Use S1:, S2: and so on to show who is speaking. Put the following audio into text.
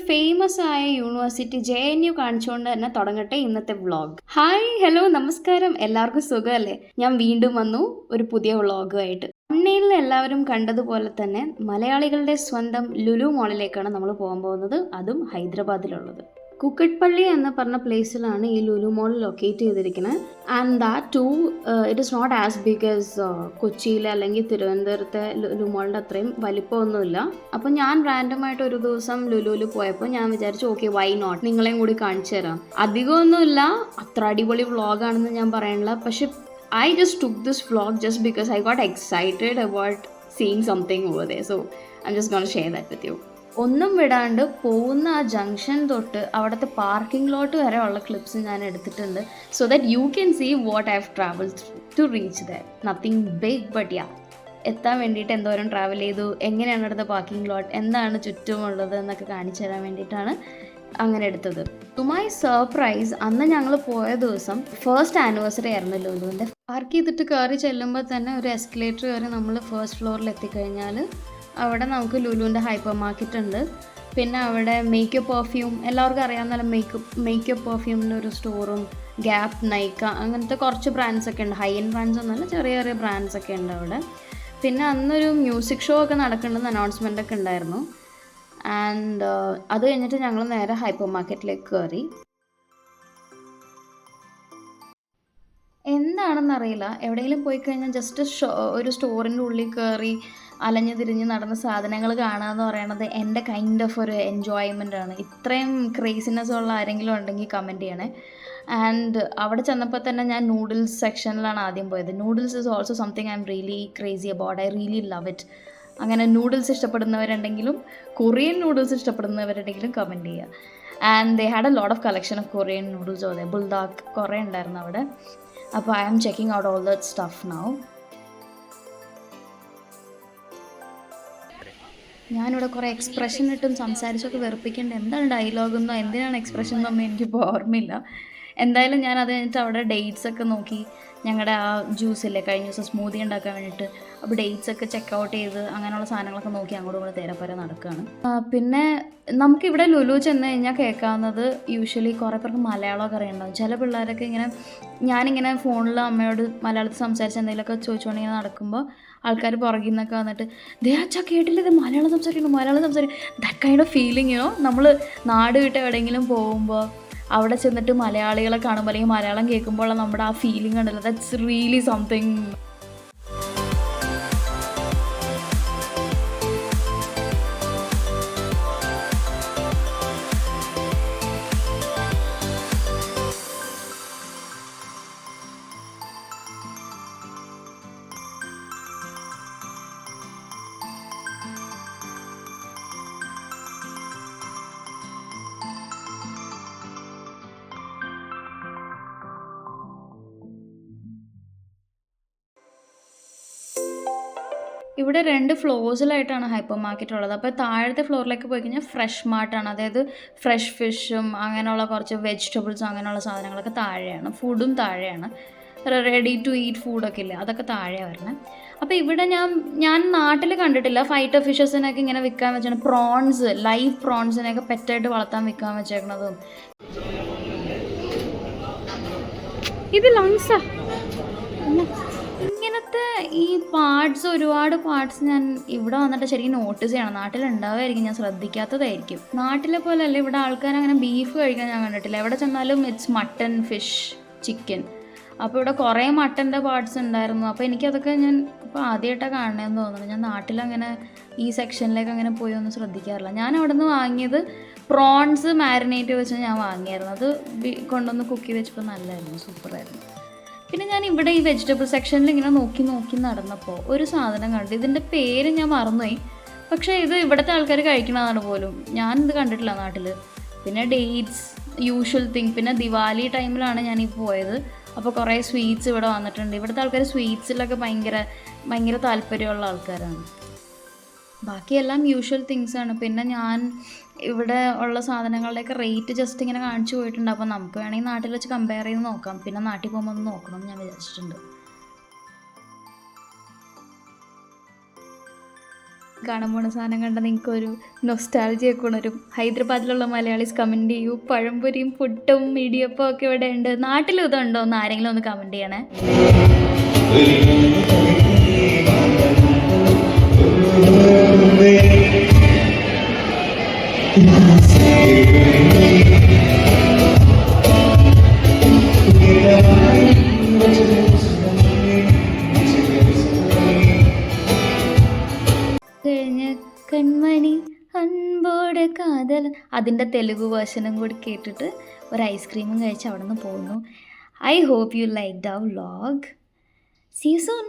S1: Famous ആയ university JNU കാണിച്ചുകൊണ്ട് തന്നെ തുടങ്ങട്ടെ ഇന്നത്തെ വ്ളോഗ്. ഹായ്, ഹലോ, നമസ്കാരം. എല്ലാവർക്കും സുഖമല്ലേ? ഞാൻ വീണ്ടും വന്നു ഒരു പുതിയ വ്ളോഗുമായിട്ട്. തമിഴ്നാട്ടിൽ എല്ലാവരും കണ്ടതുപോലെ തന്നെ മലയാളികളുടെ സ്വന്തം ലുലു മോളിലേക്കാണ് നമ്മൾ പോകാൻ പോകുന്നത്, അതും ഹൈദരാബാദിലുള്ളത്. കുക്കട്പള്ളി എന്ന് പറഞ്ഞ പ്ലേസിലാണ് ഈ ലുലു മോൾ ലൊക്കേറ്റ് ചെയ്തിരിക്കുന്നത്. And that to it is not as big as കൊച്ചിയിലെ അല്ലെങ്കിൽ തിരുവനന്തപുരത്തെ ലുലു മോളിൻ്റെ അത്രയും വലിപ്പമൊന്നുമില്ല. അപ്പോൾ ഞാൻ റാൻഡമായിട്ട് ഒരു ദിവസം ലുലുവിൽ പോയപ്പോൾ ഞാൻ വിചാരിച്ചു, ഓക്കെ, വൈ നോട്ട്, നിങ്ങളെയും കൂടി കാണിച്ചു തരാം. അധികമൊന്നുമില്ല, അത്ര അടിപൊളി വ്ളോഗാണെന്ന് ഞാൻ പറയണില്ല. പക്ഷെ I just took this vlog just because I got excited about seeing something over there. So I'm just going to share that with you. ഒന്നും വിടാണ്ട് പോകുന്ന ആ ജംഗ്ഷൻ തൊട്ട് അവിടുത്തെ പാർക്കിംഗ് ലോട്ട് വരെ ഉള്ള ക്ലിപ്സ് ഞാൻ എടുത്തിട്ടുണ്ട്. So that you can see what I have travelled to reach that. Nothing big, but yeah, എത്താൻ വേണ്ടിയിട്ട് എന്തോരം ട്രാവൽ ചെയ്തു, എങ്ങനെയാണ് അവിടുത്തെ പാർക്കിംഗ് ലോട്ട്, എന്താണ് ചുറ്റുമുള്ളത് എന്നൊക്കെ കാണിച്ചു തരാൻ വേണ്ടിയിട്ടാണ് അങ്ങനെ എടുത്തത്. ടു മൈ സർപ്രൈസ്, അന്ന് ഞങ്ങൾ പോയ ദിവസം ഫസ്റ്റ് ആനിവേഴ്സറി ആയിരുന്നു ലുലുവിൻ്റെ. പാർക്ക് ചെയ്തിട്ട് കയറി ചെല്ലുമ്പോൾ തന്നെ ഒരു എസ്കലേറ്റർ കയറി നമ്മൾ ഫസ്റ്റ് ഫ്ലോറിൽ എത്തിക്കഴിഞ്ഞാൽ അവിടെ നമുക്ക് ലുലുവിൻ്റെ ഹൈപ്പർ മാർക്കറ്റ് ഉണ്ട്. പിന്നെ അവിടെ മേക്കപ്പ് പെർഫ്യൂം, എല്ലാവർക്കും അറിയാവുന്ന മേക്കപ്പ് പെർഫ്യൂമിൻ്റെ ഒരു സ്റ്റോറും, ഗ്യാപ്പ്, നൈക്ക, അങ്ങനത്തെ കുറച്ച് ബ്രാൻഡ്സ് ഒക്കെ ഉണ്ട്. ഹൈ എൻഡ് ബ്രാൻഡ്സ് ഒന്നുമല്ല, ചെറിയ ചെറിയ ബ്രാൻഡ്സ് ഒക്കെ ഉണ്ട് അവിടെ. പിന്നെ അന്നൊരു മ്യൂസിക് ഷോ ഒക്കെ നടക്കുന്നുണ്ടെന്ന് അനൗൺസ്മെൻ്റ് ഒക്കെ ഉണ്ടായിരുന്നു. ആൻഡ് അത് കഴിഞ്ഞിട്ട് ഞങ്ങൾ നേരെ ഹൈപ്പർ മാർക്കറ്റിലേക്ക് കയറി. എന്താണെന്നറിയില്ല, എവിടെയെങ്കിലും പോയി കഴിഞ്ഞാൽ ജസ്റ്റ് ഒരു സ്റ്റോറിൻ്റെ ഉള്ളിൽ കയറി അലഞ്ഞു തിരിഞ്ഞ് നടന്ന സാധനങ്ങൾ കാണുക എന്ന് പറയുന്നത് എൻ്റെ കൈൻഡ് ഓഫ് ഒരു എൻജോയ്മെൻ്റ് ആണ്. ഇത്രയും ക്രേസിനെസ് ഉള്ള ആരെങ്കിലും ഉണ്ടെങ്കിൽ കമൻറ്റ് ചെയ്യണേ. ആൻഡ് അവിടെ ചെന്നപ്പോൾ തന്നെ ഞാൻ നൂഡിൽസ് സെക്ഷനിലാണ് ആദ്യം പോയത്. Noodles is also something I'm really crazy about. I really love it. അങ്ങനെ നൂഡിൽസ് ഇഷ്ടപ്പെടുന്നവരുണ്ടെങ്കിലും കൊറിയൻ നൂഡിൽസ് ഇഷ്ടപ്പെടുന്നവരുണ്ടെങ്കിലും കമൻറ്റ് ചെയ്യുക. And they had a lot of collection of Korean noodles. അതെ, ബുൾദാക്ക് കുറേ ഉണ്ടായിരുന്നു അവിടെ. അപ്പോൾ I am checking out all that stuff now. ഞാനിവിടെ കുറേ എക്സ്പ്രഷൻ ഇട്ടും സംസാരിച്ചൊക്കെ വെറുപ്പിക്കേണ്ട എന്താണ് ഡയലോഗെന്നോ എന്തിനാണ് എക്സ്പ്രഷൻ എന്നൊന്നും എനിക്കിപ്പോൾ ഓർമ്മയില്ല. എന്തായാലും ഞാൻ അത് കഴിഞ്ഞിട്ട് അവിടെ ഡേറ്റ്സ് ഒക്കെ നോക്കി. ഞങ്ങളുടെ ആ ജ്യൂസില്ലേ കഴിഞ്ഞ ദിവസം സ്മൂതി ഉണ്ടാക്കാൻ വേണ്ടിയിട്ട്, അപ്പോൾ ഡേറ്റ്സ് ഒക്കെ ചെക്കൗട്ട് ചെയ്ത് അങ്ങനെയുള്ള സാധനങ്ങളൊക്കെ നോക്കി അങ്ങോട്ടും കൂടെ തേരപ്പര നടക്കുകയാണ്. പിന്നെ നമുക്കിവിടെ ലുലു ചെന്ന് കഴിഞ്ഞാൽ കേൾക്കാവുന്നത് യൂഷ്വലി കുറേ പേർക്ക് മലയാളമൊക്കെ അറിയണ്ടാവും. ചില പിള്ളേരൊക്കെ ഇങ്ങനെ, ഞാനിങ്ങനെ ഫോണിൽ അമ്മയോട് മലയാളത്തിൽ സംസാരിച്ച് എന്തെങ്കിലുമൊക്കെ ചോദിച്ചുകൊണ്ടിങ്ങനെ നടക്കുമ്പോൾ ആൾക്കാർ പുറകിൽ നിന്നൊക്കെ വന്നിട്ട്, ദേ അച്ഛാ കേട്ടില്ല, ഇത് മലയാളം സംസാരിക്കും ദാറ്റ് കൈൻഡ് ഓഫ് ഫീലിംഗ്. നമ്മൾ നാട് വിട്ട് എവിടെയെങ്കിലും പോകുമ്പോൾ അവിടെ ചെന്നിട്ട് മലയാളികളെ കാണുമ്പോൾ അല്ലെങ്കിൽ മലയാളം കേൾക്കുമ്പോൾ നമ്മുടെ ആ ഫീലിംഗ് ഉണ്ടല്ലോ, ദാറ്റ്സ് റിയലി സംതിങ്. ഇവിടെ 2 ഫ്ലോഴ്സിലായിട്ടാണ് ഹൈപ്പർ മാർക്കറ്റ് ഉള്ളത്. അപ്പോൾ താഴത്തെ ഫ്ലോറിലേക്ക് പോയി കഴിഞ്ഞാൽ ഫ്രഷ് മാർട്ടാണ്. അതായത് ഫ്രഷ് ഫിഷും അങ്ങനെയുള്ള കുറച്ച് വെജിറ്റബിൾസും അങ്ങനെയുള്ള സാധനങ്ങളൊക്കെ താഴെയാണ്. ഫുഡും താഴെയാണ്. റെഡി ടു ഈറ്റ് ഫുഡൊക്കെ ഇല്ലേ, അതൊക്കെ താഴെയാണ് വരുന്നത്. അപ്പോൾ ഇവിടെ ഞാൻ നാട്ടിൽ കണ്ടിട്ടില്ല ഫൈറ്റർ ഫിഷസിനൊക്കെ ഇങ്ങനെ വിൽക്കാൻ വെച്ചാണ്. പ്രോൺസ്, ലൈവ് പ്രോൺസിനെയൊക്കെ പെറ്റായിട്ട് വളർത്താൻ വിൽക്കാൻ വെച്ചേക്കണതും. ഇത് ലങ്സാ. ഇങ്ങനത്തെ ഈ ഒരുപാട് പാർട്സ് ഞാൻ ഇവിടെ വന്നിട്ട് ശരിക്കും നോട്ടീസ് ചെയ്യണം. നാട്ടിലുണ്ടാവുമായിരിക്കും, ഞാൻ ശ്രദ്ധിക്കാത്തതായിരിക്കും. നാട്ടിലെ പോലെ അല്ല ഇവിടെ ആൾക്കാർ അങ്ങനെ ബീഫ് കഴിക്കാൻ ഞാൻ കണ്ടിട്ടില്ല. എവിടെ ചെന്നാലും ഇറ്റ്സ് മട്ടൺ, ഫിഷ്, ചിക്കൻ. അപ്പോൾ ഇവിടെ കുറേ മട്ടൻ്റെ പാർട്സ് ഉണ്ടായിരുന്നു. അപ്പോൾ എനിക്കതൊക്കെ ഞാൻ ഇപ്പോൾ ആദ്യമായിട്ടാണ് കാണണമെന്ന് തോന്നുന്നു. ഞാൻ നാട്ടിലങ്ങനെ ഈ സെക്ഷനിലേക്ക് അങ്ങനെ പോയി ഒന്നും ശ്രദ്ധിക്കാറില്ല. ഞാൻ അവിടെ നിന്ന് വാങ്ങിയത് പ്രോൺസ് മാരിനേറ്റ് വെച്ച് ഞാൻ വാങ്ങിയായിരുന്നു. അത് കൊണ്ടുവന്ന് കുക്ക് ചെയ്ത് വെച്ചപ്പോൾ നല്ലതായിരുന്നു, സൂപ്പറായിരുന്നു. പിന്നെ ഞാൻ ഇവിടെ ഈ വെജിറ്റബിൾ സെക്ഷനിൽ ഇങ്ങനെ നോക്കി നടന്നപ്പോൾ ഒരു സാധനം കണ്ടു. ഇതിൻ്റെ പേര് ഞാൻ മറന്നുപോയി, പക്ഷേ ഇത് ഇവിടുത്തെ ആൾക്കാർ കഴിക്കണതാണ് പോലും. ഞാനിത് കണ്ടിട്ടില്ല നാട്ടിൽ. പിന്നെ ഡേറ്റ്സ്, യൂഷ്വൽ തിങ്. പിന്നെ ദിവാലി ടൈമിലാണ് ഞാനീ പോയത്. അപ്പോൾ കുറേ സ്വീറ്റ്സ് ഇവിടെ വന്നിട്ടുണ്ട്. ഇവിടുത്തെ ആൾക്കാർ സ്വീറ്റ്സിലൊക്കെ ഭയങ്കര താല്പര്യമുള്ള ആൾക്കാരാണ്. ബാക്കിയെല്ലാം യൂഷ്വൽ തിങ്സാണ്. പിന്നെ ഞാൻ ഇവിടെ ഉള്ള സാധനങ്ങളുടെയൊക്കെ റേറ്റ് ജസ്റ്റ് ഇങ്ങനെ കാണിച്ചു പോയിട്ടുണ്ട്. അപ്പോൾ നമുക്ക് വേണമെങ്കിൽ നാട്ടിൽ വെച്ച് കമ്പയർ ചെയ്ത് നോക്കാം. പിന്നെ നാട്ടിൽ പോകുമ്പോൾ ഒന്ന് നോക്കണം എന്ന് ഞാൻ വിചാരിച്ചിട്ടുണ്ട്. കാണാൻ പോണ സാധനം കണ്ട നിങ്ങൾക്കൊരു നൊസ്റ്റാൾജിയൊക്കെ ഉണരും. ഹൈദരാബാദിലുള്ള മലയാളീസ് കമൻറ്റ് ചെയ്യൂ. പഴംപൊരിയും പുട്ടും ഇടിയപ്പം ഒക്കെ ഇവിടെ ഉണ്ട്. നാട്ടിലും ഇതുണ്ടോ എന്ന് ആരെങ്കിലും ഒന്ന് കമൻറ്റ് ചെയ്യണേ. കഴിഞ്ഞ കൺമണി അൻപോട് കാതൽ, അതിൻ്റെ തെലുഗു വേർഷനും കൂടി കേട്ടിട്ട് ഒരു ഐസ്ക്രീമും കഴിച്ച് അവിടെ നിന്ന് പോകുന്നു. I hope you liked our vlog. See you soon.